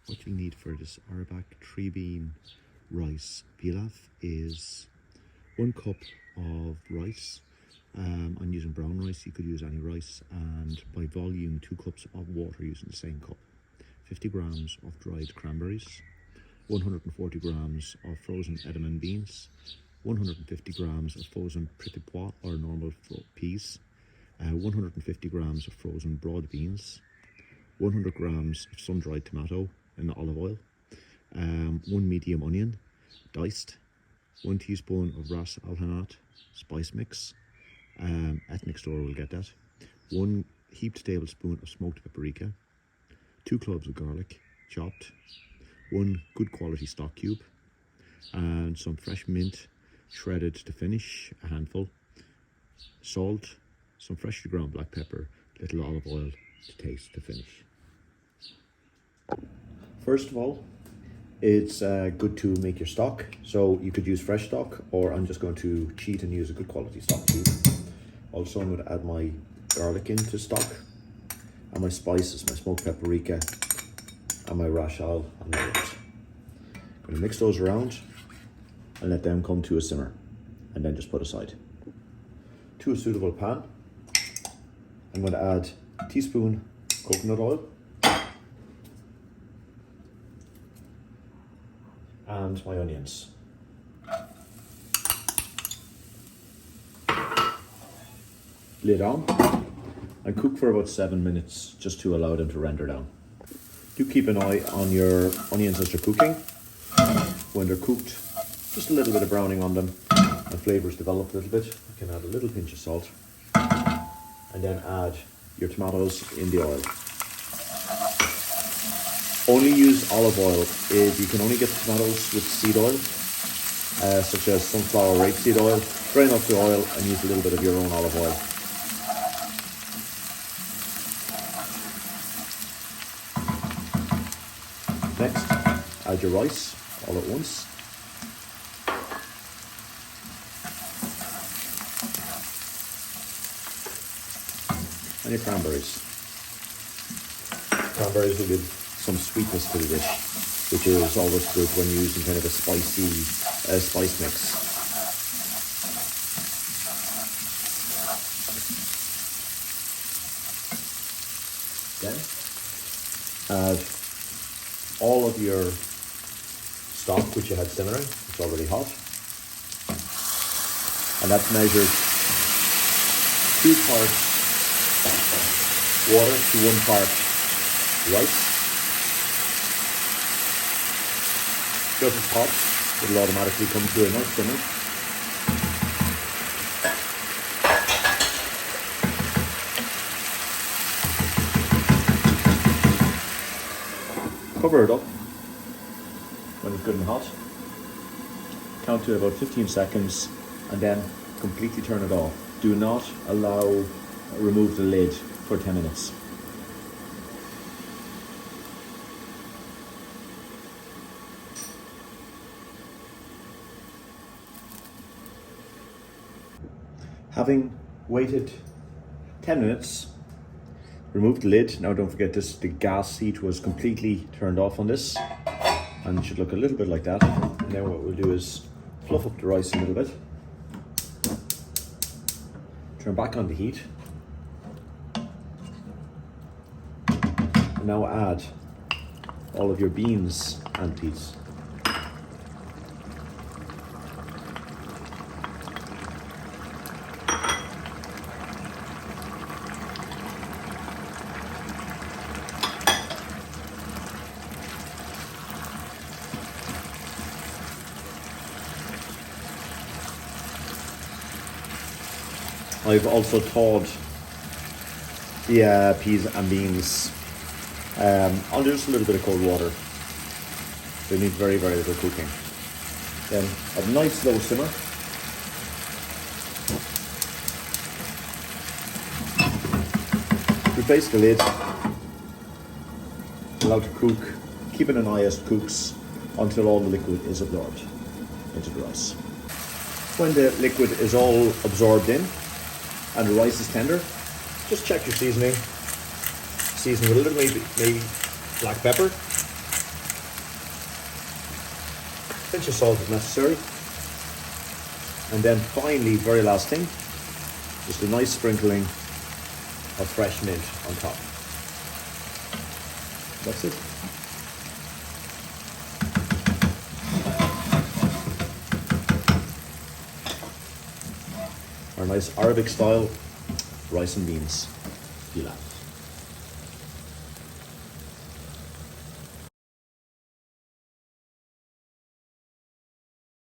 what you need for this Arabic 3-bean rice pilaf is 1 cup of rice. I'm using brown rice, you could use any rice, and by volume 2 cups of water using the same cup. 50 grams of dried cranberries, 140 grams of frozen edamame beans, 150 grams of frozen petit pois or normal peas, 150 grams of frozen broad beans, 100 grams of sun-dried tomato in olive oil, 1 medium onion diced, 1 teaspoon of ras al hanout spice mix, ethnic store will get that, 1 heaped tablespoon of smoked paprika, 2 cloves of garlic chopped, 1 good quality stock cube, and some fresh mint shredded to finish, a handful, salt, some freshly ground black pepper, little olive oil to taste to finish. First of all, it's good to make your stock. So you could use fresh stock, or I'm just going to cheat and use a good quality stock cube. Also, I'm going to add my garlic into stock, and my spices, my smoked paprika, and my ras al hanout. I'm going to mix those around and let them come to a simmer, and then just put aside. To a suitable pan, I'm going to add a teaspoon coconut oil and my onions. Lid on and cook for about 7 minutes just to allow them to render down. Do keep an eye on your onions as they're cooking. When they're cooked, just a little bit of browning on them and flavors develop a little bit. You can add a little pinch of salt and then add your tomatoes in the oil. Only use olive oil if you can only get the tomatoes with seed oil, such as sunflower or rapeseed oil. Drain off the oil and use a little bit of your own olive oil. Next, add your rice all at once. And your cranberries. Cranberries will give some sweetness to the dish, which is always good when you're using kind of a spicy spice mix. Then add all of your stock which you had simmering. It's already hot, and that's measured 2 parts water to 1 part rice. Because it's hot, it'll automatically come to a nice simmer. Cover it up when it's good and hot. Count to about 15 seconds and then completely turn it off. Do not remove the lid for 10 minutes. Having waited 10 minutes, remove the lid. Now don't forget this, the gas heat was completely turned off on this, and it should look a little bit like that. And then what we'll do is fluff up the rice a little bit, turn back on the heat, and now add all of your beans and peas. I've also thawed the peas and beans under just a little bit of cold water. They need very, very little cooking. Then a nice slow simmer. Replace the lid. Allow it to cook. Keeping an eye as it cooks until all the liquid is absorbed into the rice. When the liquid is all absorbed in and the rice is tender, just check your seasoning. Season with a little maybe black pepper, pinch of salt if necessary. And then finally, very last thing, just a nice sprinkling of fresh mint on top. That's it. Our nice Arabic style rice and beans pilaf.